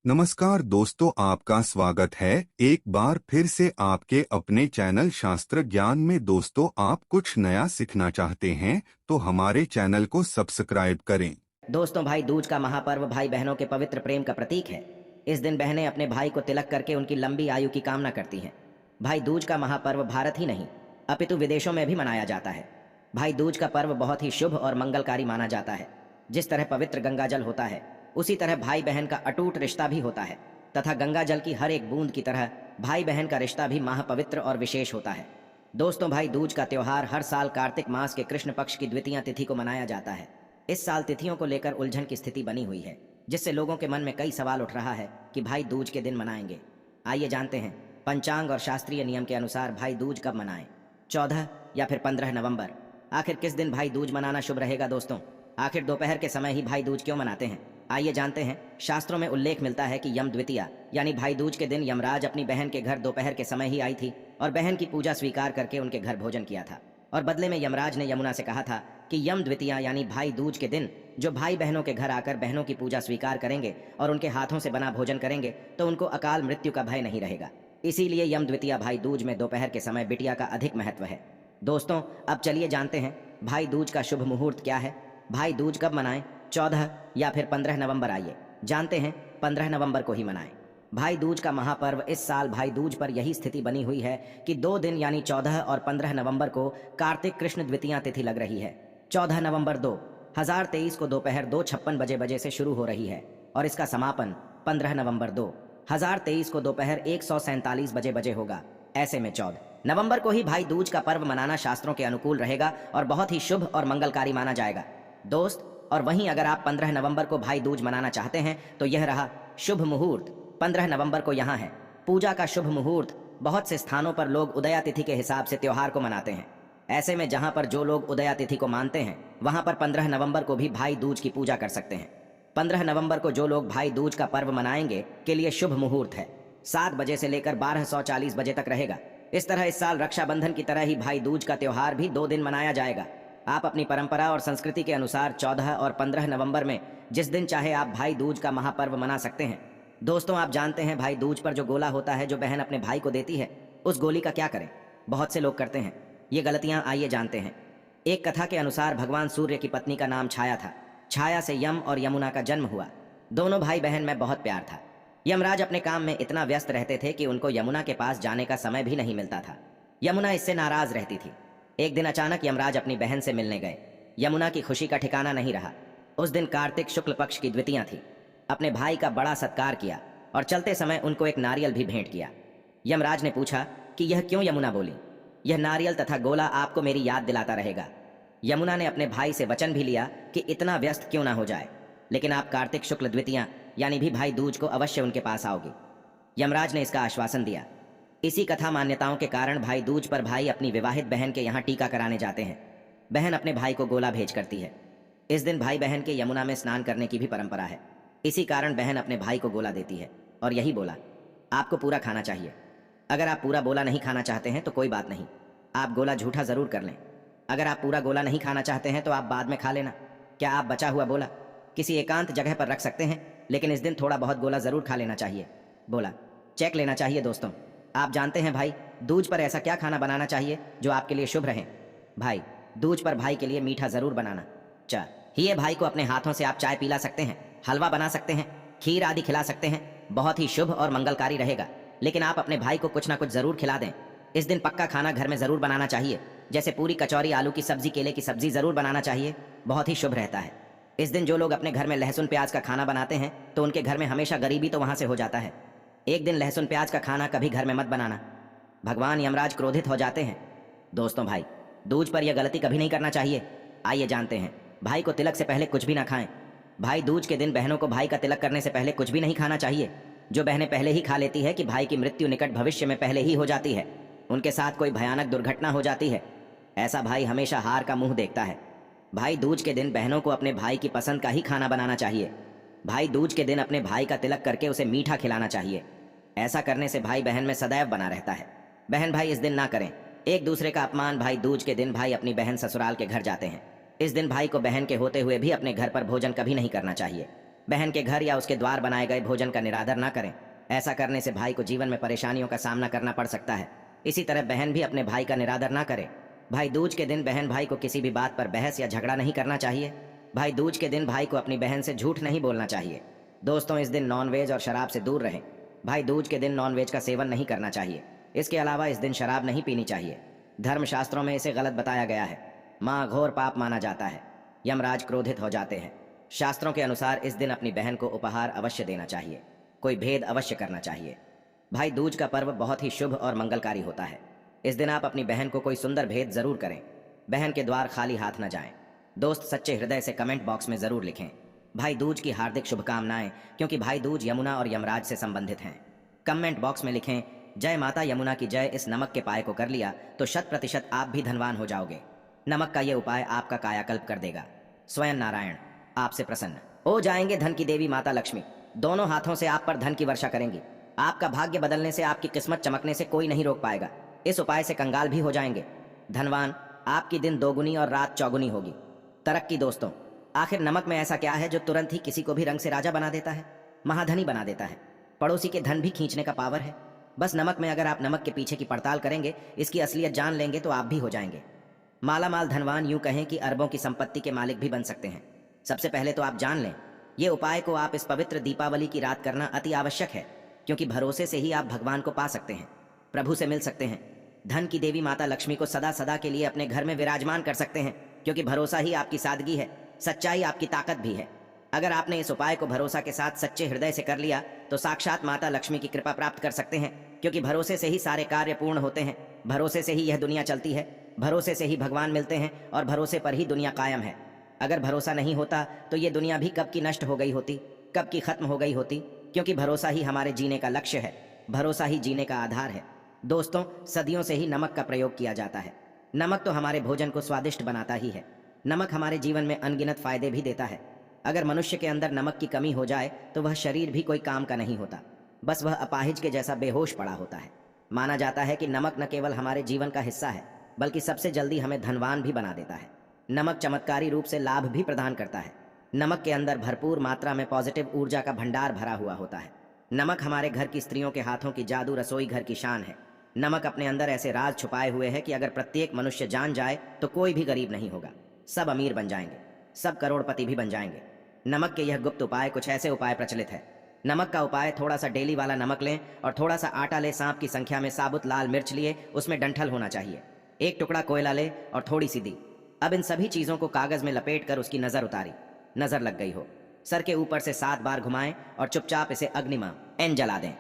नमस्कार दोस्तों, आपका स्वागत है एक बार फिर से आपके अपने चैनल शास्त्र ज्ञान में। दोस्तों, आप कुछ नया सीखना चाहते हैं तो हमारे चैनल को सब्सक्राइब करें। दोस्तों, भाई दूज का महापर्व भाई बहनों के पवित्र प्रेम का प्रतीक है। इस दिन बहनें अपने भाई को तिलक करके उनकी लंबी आयु की कामना करती हैं। भाई दूज का महापर्व भारत ही नहीं अपितु विदेशों में भी मनाया जाता है। भाई दूज का पर्व बहुत ही शुभ और मंगलकारी माना जाता है। जिस तरह पवित्र गंगा जल होता है, उसी तरह भाई बहन का अटूट रिश्ता भी होता है तथा गंगा जल की हर एक बूंद की तरह भाई बहन का रिश्ता भी महापवित्र और विशेष होता है। दोस्तों, भाई दूज का त्योहार हर साल कार्तिक मास के कृष्ण पक्ष की द्वितीया तिथि को मनाया जाता है। इस साल तिथियों को लेकर उलझन की स्थिति बनी हुई है, जिससे लोगों के मन में कई सवाल उठ रहा है कि भाई दूज के दिन मनाएंगे। आइए जानते हैं पंचांग और शास्त्रीय नियम के अनुसार भाई दूज कब मनाएं। 14 या फिर 15 नवंबर। आखिर किस दिन भाई दूज मनाना शुभ रहेगा दोस्तों? आखिर दोपहर के समय ही भाई दूज क्यों मनाते हैं? आइए जानते हैं। शास्त्रों में उल्लेख मिलता है कि यम द्वितीया यानी भाई दूज के दिन यमराज अपनी बहन के घर दोपहर के समय ही आई थी और बहन की पूजा स्वीकार करके उनके घर भोजन किया था। और बदले में यमराज ने यमुना से कहा था कि यम द्वितीया यानी भाई दूज के दिन जो भाई बहनों के घर आकर बहनों की पूजा स्वीकार करेंगे और उनके हाथों से बना भोजन करेंगे तो उनको अकाल मृत्यु का भय नहीं रहेगा। इसीलिए यम द्वितीया भाई दूज में दोपहर के समय बिटिया का अधिक महत्व है। दोस्तों, अब चलिए जानते हैं भाई दूज का शुभ मुहूर्त क्या है। भाई दूज कब मनाएं? 14 या फिर 15 नवंबर। आइए जानते हैं। 15 नवंबर को ही मनाएं। भाई दूज का महापर्व इस साल भाई दूज पर यही स्थिति बनी हुई है कि 2 दिन यानी 14 और 15 नवंबर को कार्तिक कृष्ण द्वितीया तिथि लग रही है। 14 नवंबर 2023 को दोपहर 2:56 से शुरू हो रही है और इसका समापन 15 नवंबर 2023 को दोपहर 1:47 होगा। ऐसे में 14 नवंबर को ही भाई दूज का पर्व मनाना शास्त्रों के अनुकूल रहेगा और बहुत ही शुभ और मंगलकारी माना जाएगा दोस्त। और वहीं अगर आप 15 नवंबर को भाई दूज मनाना चाहते हैं तो यह रहा शुभ मुहूर्त। 15 नवंबर को यहाँ है पूजा का शुभ मुहूर्त। बहुत से स्थानों पर लोग उदया तिथि के हिसाब से त्योहार को मनाते हैं। ऐसे में जहाँ पर जो लोग उदया तिथि को मानते हैं वहाँ पर 15 नवंबर को भी भाई दूज की पूजा कर सकते हैं। 15 नवंबर को जो लोग भाई दूज का पर्व मनाएंगे के लिए शुभ मुहूर्त है। 7 बजे से लेकर 12:40 तक रहेगा। इस तरह इस साल रक्षाबंधन की तरह ही भाई दूज का त्योहार भी 2 दिन मनाया जाएगा। आप अपनी परंपरा और संस्कृति के अनुसार 14 और 15 नवंबर में जिस दिन चाहे आप भाई दूज का महापर्व मना सकते हैं। दोस्तों, आप जानते हैं भाई दूज पर जो गोला होता है जो बहन अपने भाई को देती है, उस गोली का क्या करें? बहुत से लोग करते हैं ये गलतियां। आइए जानते हैं। एक कथा के अनुसार भगवान सूर्य की पत्नी का नाम छाया था। छाया से यम और यमुना का जन्म हुआ। दोनों भाई बहन में बहुत प्यार था। यमराज अपने काम में इतना व्यस्त रहते थे कि उनको यमुना के पास जाने का समय भी नहीं मिलता था। यमुना इससे नाराज रहती थी। एक दिन अचानक यमराज अपनी बहन से मिलने गए। यमुना की खुशी का ठिकाना नहीं रहा। उस दिन कार्तिक शुक्ल पक्ष की द्वितीया थी। अपने भाई का बड़ा सत्कार किया और चलते समय उनको एक नारियल भी भेंट किया। यमराज ने पूछा कि यह क्यों यमुना बोली? यह नारियल तथा गोला आपको मेरी याद दिलाता रहेगा। यमुना ने अपने भाई से वचन भी लिया कि इतना व्यस्त क्यों ना हो जाए, लेकिन आप कार्तिक शुक्ल द्वितीया यानी भी भाई दूज को अवश्य उनके पास आओगे। यमराज ने इसका आश्वासन दिया। इसी कथा मान्यताओं के कारण भाई दूज पर भाई अपनी विवाहित बहन के यहाँ टीका कराने जाते हैं। बहन अपने भाई को गोला भेज करती है। इस दिन भाई बहन के यमुना में स्नान करने की भी परंपरा है। इसी कारण बहन अपने भाई को गोला देती है और यही बोला आपको पूरा खाना चाहिए। अगर आप पूरा गोला नहीं खाना चाहते हैं तो कोई बात नहीं, आप गोला झूठा जरूर कर लें। अगर आप पूरा गोला नहीं खाना चाहते हैं तो आप बाद में खा लेना। क्या आप बचा हुआ बोला किसी एकांत जगह पर रख सकते हैं, लेकिन इस दिन थोड़ा बहुत गोला जरूर खा लेना चाहिए। बोला चेक लेना चाहिए। दोस्तों, आप जानते हैं भाई दूज पर ऐसा क्या खाना बनाना चाहिए जो आपके लिए शुभ रहे? भाई दूज पर भाई के लिए मीठा जरूर बनाना चाहिए। भाई को अपने हाथों से आप चाय पिला सकते हैं, हलवा बना सकते हैं, खीर आदि खिला सकते हैं। बहुत ही शुभ और मंगलकारी रहेगा। लेकिन आप अपने भाई को कुछ ना कुछ जरूर खिला दें। इस दिन पक्का खाना घर में जरूर बनाना चाहिए, जैसे पूरी, कचौरी, आलू की सब्जी, केले की सब्जी जरूर बनाना चाहिए। बहुत ही शुभ रहता है। इस दिन जो लोग अपने घर में लहसुन प्याज का खाना बनाते हैं तो उनके घर में हमेशा गरीबी तो वहां से हो जाता है। एक दिन लहसुन प्याज का खाना कभी घर में मत बनाना, भगवान यमराज क्रोधित हो जाते हैं। दोस्तों, भाई दूज पर यह गलती कभी नहीं करना चाहिए। आइए जानते हैं। भाई को तिलक से पहले कुछ भी ना खाएं। भाई दूज के दिन बहनों को भाई का तिलक करने से पहले कुछ भी नहीं खाना चाहिए। जो बहनें पहले ही खा लेती है कि भाई की मृत्यु निकट भविष्य में पहले ही हो जाती है, उनके साथ कोई भयानक दुर्घटना हो जाती है। ऐसा भाई हमेशा हार का मुंह देखता है। भाई दूज के दिन बहनों को अपने भाई की पसंद का ही खाना बनाना चाहिए। भाई दूज के दिन अपने भाई का तिलक करके उसे मीठा खिलाना चाहिए। ऐसा करने से भाई बहन में सदैव बना रहता है। बहन भाई इस दिन ना करें एक दूसरे का अपमान। भाई दूज के दिन भाई अपनी बहन ससुराल के घर जाते हैं। इस दिन भाई को बहन के होते हुए भी अपने घर पर भोजन कभी नहीं करना चाहिए। बहन के घर या उसके द्वार बनाए गए भोजन का निरादर ना करें। ऐसा करने से भाई को जीवन में परेशानियों का सामना करना पड़ सकता है। इसी तरह बहन भी अपने भाई का निरादर ना करे। भाई दूज के दिन बहन भाई को किसी भी बात पर बहस या झगड़ा नहीं करना चाहिए। भाई दूज के दिन भाई को अपनी बहन से झूठ नहीं बोलना चाहिए। दोस्तों, इस दिन नॉनवेज और शराब से दूर रहें। भाई दूज के दिन नॉनवेज का सेवन नहीं करना चाहिए। इसके अलावा इस दिन शराब नहीं पीनी चाहिए। धर्मशास्त्रों में इसे गलत बताया गया है। माँ घोर पाप माना जाता है। यमराज क्रोधित हो जाते हैं। शास्त्रों के अनुसार इस दिन अपनी बहन को उपहार अवश्य देना चाहिए। कोई भेद अवश्य करना चाहिए। भाई दूज का पर्व बहुत ही शुभ और मंगलकारी होता है। इस दिन आप अपनी बहन को कोई सुंदर भेद जरूर करें। बहन के द्वार खाली हाथ न जाएं। दोस्त सच्चे हृदय से कमेंट बॉक्स में जरूर लिखें भाई दूज की हार्दिक शुभकामनाएं, क्योंकि भाई दूज यमुना और यमराज से संबंधित हैं। कमेंट बॉक्स में लिखें जय माता यमुना की जय। इस नमक के पाए को कर लिया तो 100% आप भी धनवान हो जाओगे। नमक का ये उपाय आपका कायाकल्प कर देगा। स्वयं नारायण आपसे प्रसन्न हो जाएंगे। धन की देवी माता लक्ष्मी दोनों हाथों से आप पर धन की वर्षा करेंगी। आपका भाग्य बदलने से, आपकी किस्मत चमकने से कोई नहीं रोक पाएगा। इस उपाय से कंगाल भी हो जाएंगे। धनवान आपकी दिन दोगुनी और रात चौगुनी होगी। तरक्की दोस्तों, आखिर नमक में ऐसा क्या है जो तुरंत ही किसी को भी रंग से राजा बना देता है, महाधनी बना देता है। पड़ोसी के धन भी खींचने का पावर है। बस नमक में अगर आप नमक के पीछे की पड़ताल करेंगे, इसकी असलियत जान लेंगे तो आप भी हो जाएंगे माला माल धनवान। यूं कहें कि अरबों की संपत्ति के मालिक भी बन सकते हैं। सबसे पहले तो आप जान लें, ये उपाय को आप इस पवित्र दीपावली की रात करना अति आवश्यक है, क्योंकि भरोसे से ही आप भगवान को पा सकते हैं, प्रभु से मिल सकते हैं। धन की देवी माता लक्ष्मी को सदा सदा के लिए अपने घर में विराजमान कर सकते हैं, क्योंकि भरोसा ही आपकी सादगी है, सच्चाई आपकी ताकत भी है। अगर आपने इस उपाय को भरोसा के साथ सच्चे हृदय से कर लिया तो साक्षात माता लक्ष्मी की कृपा प्राप्त कर सकते हैं, क्योंकि भरोसे से ही सारे कार्य पूर्ण होते हैं। भरोसे से ही यह दुनिया चलती है, भरोसे से ही भगवान मिलते हैं और भरोसे पर ही दुनिया कायम है। अगर भरोसा नहीं होता तो ये दुनिया भी कब की नष्ट हो गई होती, कब की खत्म हो गई होती, क्योंकि भरोसा ही हमारे जीने का लक्ष्य है, भरोसा ही जीने का आधार है। दोस्तों, सदियों से ही नमक का प्रयोग किया जाता है। नमक तो हमारे भोजन को स्वादिष्ट बनाता ही है। नमक हमारे जीवन में अनगिनत फायदे भी देता है। अगर मनुष्य के अंदर नमक की कमी हो जाए तो वह शरीर भी कोई काम का नहीं होता, बस वह अपाहिज के जैसा बेहोश पड़ा होता है। माना जाता है कि नमक न केवल हमारे जीवन का हिस्सा है, बल्कि सबसे जल्दी हमें धनवान भी बना देता है। नमक चमत्कारी रूप से लाभ भी प्रदान करता है। नमक के अंदर भरपूर मात्रा में पॉजिटिव ऊर्जा का भंडार भरा हुआ होता है। नमक हमारे घर की स्त्रियों के हाथों की जादू रसोई घर की शान है। नमक अपने अंदर ऐसे राज छुपाए हुए है कि अगर प्रत्येक मनुष्य जान जाए तो कोई भी गरीब नहीं होगा। सब अमीर बन जाएंगे, सब करोड़पति भी बन जाएंगे। नमक के यह गुप्त उपाय कुछ ऐसे उपाय प्रचलित है। नमक का उपाय, थोड़ा सा डेली वाला नमक लें और थोड़ा सा आटा ले, सांप की संख्या में साबुत लाल मिर्च लिए, उसमें डंठल होना चाहिए, एक टुकड़ा कोयला ले और थोड़ी सी दी। अब इन सभी चीजों को कागज में लपेट कर उसकी नजर उतारी। नजर लग गई हो, सर के ऊपर से 7 बार घुमाएं और चुपचाप इसे अग्निमा एन जला दें।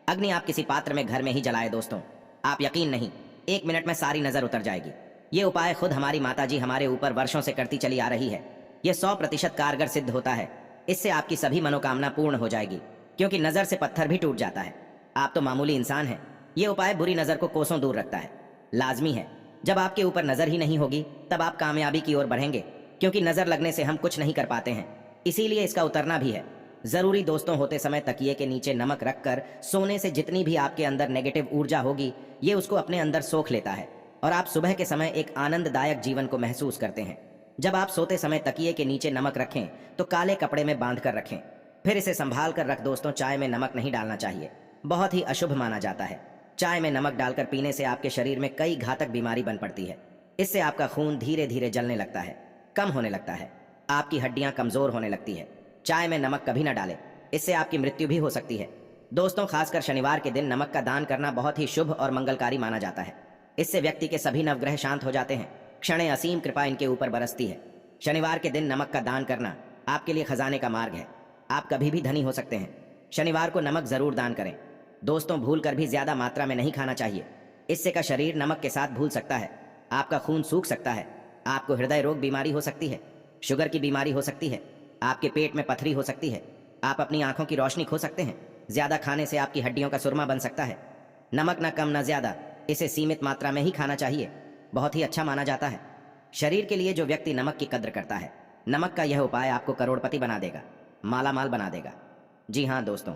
अग्नि आप किसी पात्र में घर में ही जलाए दोस्तों। आप यकीन नहीं, 1 मिनट में सारी नजर उतर जाएगी। ये उपाय खुद हमारी माताजी हमारे ऊपर वर्षों से करती चली आ रही है। यह 100% कारगर सिद्ध होता है। इससे आपकी सभी मनोकामना पूर्ण हो जाएगी, क्योंकि नजर से पत्थर भी टूट जाता है। आप तो मामूली इंसान हैं। ये उपाय बुरी नजर को कोसों दूर रखता है। लाजमी है, जब आपके ऊपर नजर ही नहीं होगी तब आप कामयाबी की ओर बढ़ेंगे, क्योंकि नजर लगने से हम कुछ नहीं कर पाते हैं, इसीलिए इसका उतरना भी है जरूरी। दोस्तों, होते समय तकिए के नीचे नमक रखकर सोने से जितनी भी आपके अंदर नेगेटिव ऊर्जा होगी, ये उसको अपने अंदर सोख लेता है और आप सुबह के समय एक आनंददायक जीवन को महसूस करते हैं। जब आप सोते समय तकिए के नीचे नमक रखें तो काले कपड़े में बांध कर रखें, फिर इसे संभाल कर रख। दोस्तों, चाय में नमक नहीं डालना चाहिए, बहुत ही अशुभ माना जाता है। चाय में नमक डालकर पीने से आपके शरीर में कई घातक बीमारी बन पड़ती है। इससे आपका खून धीरे धीरे जलने लगता है, कम होने लगता है, आपकी हड्डियां कमजोर होने लगती है। चाय में नमक कभी ना डालें, इससे आपकी मृत्यु भी हो सकती है। दोस्तों, खासकर शनिवार के दिन नमक का दान करना बहुत ही शुभ और मंगलकारी माना जाता है। इससे व्यक्ति के सभी नवग्रह शांत हो जाते हैं, क्षणे असीम कृपा इनके ऊपर बरसती है। शनिवार के दिन नमक का दान करना आपके लिए खजाने का मार्ग है। आप कभी भी धनी हो सकते हैं। शनिवार को नमक जरूर दान करें। दोस्तों, भूल कर भी ज्यादा मात्रा में नहीं खाना चाहिए, इससे का शरीर नमक के साथ भूल सकता है, आपका खून सूख सकता है, आपको हृदय रोग बीमारी हो सकती है, शुगर की बीमारी हो सकती है, आपके पेट में पथरी हो सकती है, आप अपनी आंखों की रोशनी खो सकते हैं। ज्यादा खाने से आपकी हड्डियों का सुरमा बन सकता है। नमक ना कम ना ज्यादा, इसे सीमित मात्रा में ही खाना चाहिए, बहुत ही अच्छा माना जाता है। शरीर के लिए जो व्यक्ति नमक की कद्र करता है, नमक का यह उपाय आपको करोड़पति बना देगा, माला माल बना देगा। जी हाँ दोस्तों,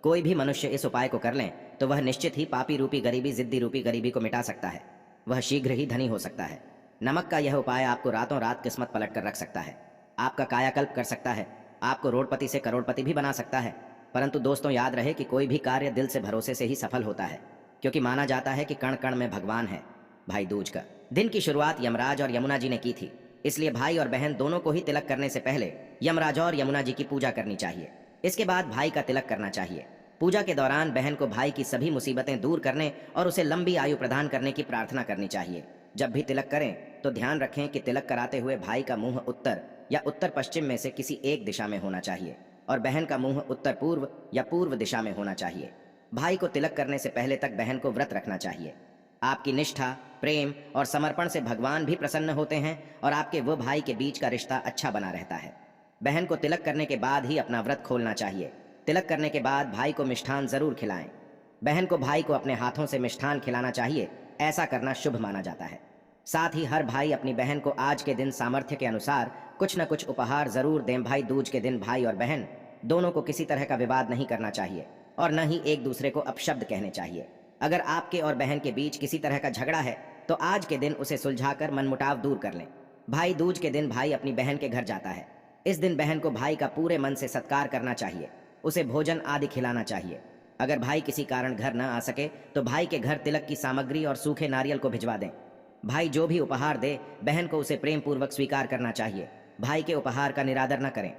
कोई भी मनुष्य इस उपाय को कर लें तो वह निश्चित ही पापी रूपी गरीबी, जिद्दी रूपी गरीबी को मिटा सकता है। वह शीघ्र ही धनी हो सकता है। नमक का यह उपाय आपको रातों रात किस्मत पलट कर रख सकता है, आपका कायाकल्प कर सकता है, आपको रोडपति से करोड़पति भी बना सकता है। परंतु दोस्तों, याद रहे कि कोई भी कार्य दिल से भरोसे से ही सफल होता है, क्योंकि माना जाता है कि कण कण में भगवान है। भाई दूज का दिन की शुरुआत यमराज और यमुना जी ने की थी, इसलिए भाई और बहन दोनों को ही तिलक करने से पहले यमराज और यमुना जी की पूजा करनी चाहिए। इसके बाद भाई का तिलक करना चाहिए। पूजा के दौरान बहन को भाई की सभी मुसीबतें दूर करने और उसे लंबी आयु प्रदान करने की प्रार्थना करनी चाहिए। जब भी तिलक करें तो ध्यान रखें कि तिलक कराते हुए भाई का मुंह उत्तर या उत्तर पश्चिम में से किसी एक दिशा में होना चाहिए और बहन का मुंह उत्तर पूर्व या पूर्व दिशा में होना चाहिए। भाई को तिलक करने से पहले तक बहन को व्रत रखना चाहिए। आपकी निष्ठा, प्रेम और समर्पण से भगवान भी प्रसन्न होते हैं और आपके व भाई के बीच का रिश्ता अच्छा बना रहता है। बहन को तिलक करने के बाद ही अपना व्रत खोलना चाहिए। तिलक करने के बाद भाई को मिष्ठान जरूर खिलाएं। बहन को भाई को अपने हाथों से मिष्ठान खिलाना चाहिए, ऐसा करना शुभ माना जाता है। साथ ही हर भाई अपनी बहन को आज के दिन सामर्थ्य के अनुसार कुछ न कुछ उपहार जरूर दें। भाई दूज के दिन भाई और बहन दोनों को किसी तरह का विवाद नहीं करना चाहिए और न ही एक दूसरे को अपशब्द कहने चाहिए। अगर आपके और बहन के बीच किसी तरह का झगड़ा है तो आज के दिन उसे सुलझाकर मनमुटाव दूर कर लें। भाई दूज के दिन भाई अपनी बहन के घर जाता है। इस दिन बहन को भाई का पूरे मन से सत्कार करना चाहिए, उसे भोजन आदि खिलाना चाहिए। अगर भाई किसी कारण घर न आ सके तो भाई के घर तिलक की सामग्री और सूखे नारियल को भिजवा दें। भाई जो भी उपहार दे बहन को उसे प्रेम पूर्वक स्वीकार करना चाहिए। भाई के उपहार का निरादर न करें।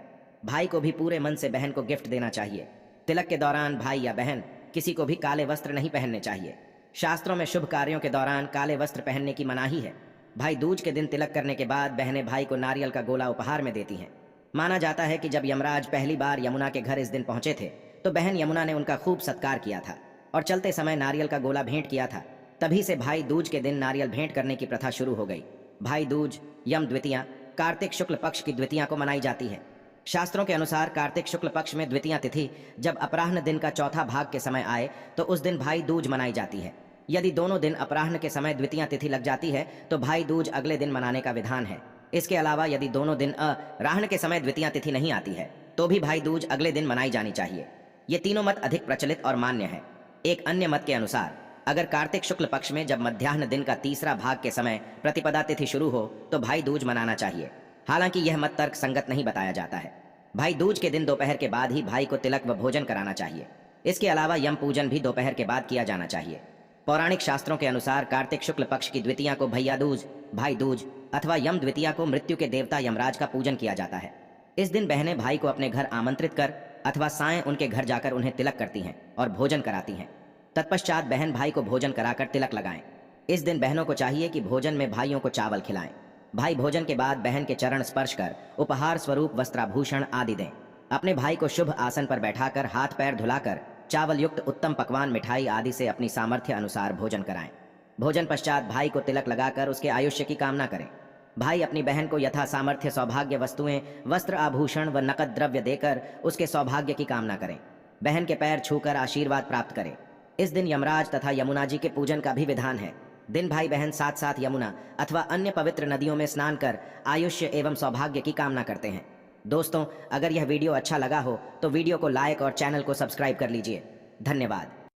भाई को भी पूरे मन से बहन को गिफ्ट देना चाहिए। तिलक के दौरान भाई या बहन किसी को भी काले वस्त्र नहीं पहनने चाहिए। शास्त्रों में शुभ कार्यों के दौरान काले वस्त्र पहनने की मनाही है। भाई दूज के दिन तिलक करने के बाद बहनें भाई को नारियल का गोला उपहार में देती हैं। माना जाता है कि जब यमराज पहली बार यमुना के घर इस दिन पहुंचे थे तो बहन यमुना ने उनका खूब सत्कार किया था और चलते समय नारियल का गोला भेंट किया था। तभी से भाई दूज के दिन नारियल भेंट करने की प्रथा शुरू हो गई। भाई दूज यम द्वितीया कार्तिक शुक्ल पक्ष की द्वितीया को मनाई जाती है। शास्त्रों के अनुसार कार्तिक शुक्ल पक्ष में द्वितीया तिथि जब अपराह्न दिन का चौथा भाग के समय आए तो उस दिन भाई दूज मनाई जाती है। यदि दोनों दिन अपराह्न के समय द्वितीया तिथि लग जाती है तो भाई दूज अगले दिन मनाने का विधान है। इसके अलावा यदि दोनों दिन राहन के समय द्वितीया तिथि नहीं आती है तो भी भाई दूज अगले दिन मनाई जानी चाहिए। ये तीनों मत अधिक प्रचलित और मान्य है। एक अन्य मत के अनुसार अगर कार्तिक शुक्ल पक्ष में जब मध्याह्न दिन का तीसरा भाग के समय प्रतिपदा तिथि शुरू हो तो भाई दूज मनाना चाहिए। हालांकि यह मत तर्क संगत नहीं बताया जाता है। भाई दूज के दिन दोपहर के बाद ही भाई को तिलक व भोजन कराना चाहिए। इसके अलावा यम पूजन भी दोपहर के बाद किया जाना चाहिए। पौराणिक शास्त्रों के अनुसार कार्तिक शुक्ल पक्ष की द्वितीया को भैया दूज, भाई दूज अथवा यम द्वितीया को मृत्यु के देवता यमराज का पूजन किया जाता है। इस दिन बहनें भाई को अपने घर आमंत्रित कर अथवा सायं उनके घर जाकर उन्हें तिलक करती हैं और भोजन कराती हैं। तत्पश्चात बहन भाई को भोजन कराकर तिलक लगाएं। इस दिन बहनों को चाहिए कि भोजन में भाइयों को चावल खिलाएं। भाई भोजन के बाद बहन के चरण स्पर्श कर उपहार स्वरूप वस्त्राभूषण आदि दें। अपने भाई को शुभ आसन पर बैठाकर हाथ पैर धुलाकर चावल युक्त उत्तम पकवान, मिठाई आदि से अपनी सामर्थ्य अनुसार भोजन कराएं। भोजन पश्चात भाई को तिलक लगाकर उसके आयुष्य की कामना करें। भाई अपनी बहन को यथा सामर्थ्य सौभाग्य वस्तुएं, वस्त्र आभूषण व नकद द्रव्य देकर उसके सौभाग्य की कामना करें। बहन के पैर छूकर आशीर्वाद प्राप्त करें। इस दिन यमराज तथा यमुना जी के पूजन का भी विधान है। दिन भाई बहन साथ साथ यमुना अथवा अन्य पवित्र नदियों में स्नान कर आयुष्य एवं सौभाग्य की कामना करते हैं। दोस्तों, अगर यह वीडियो अच्छा लगा हो तो वीडियो को लाइक और चैनल को सब्सक्राइब कर लीजिए। धन्यवाद।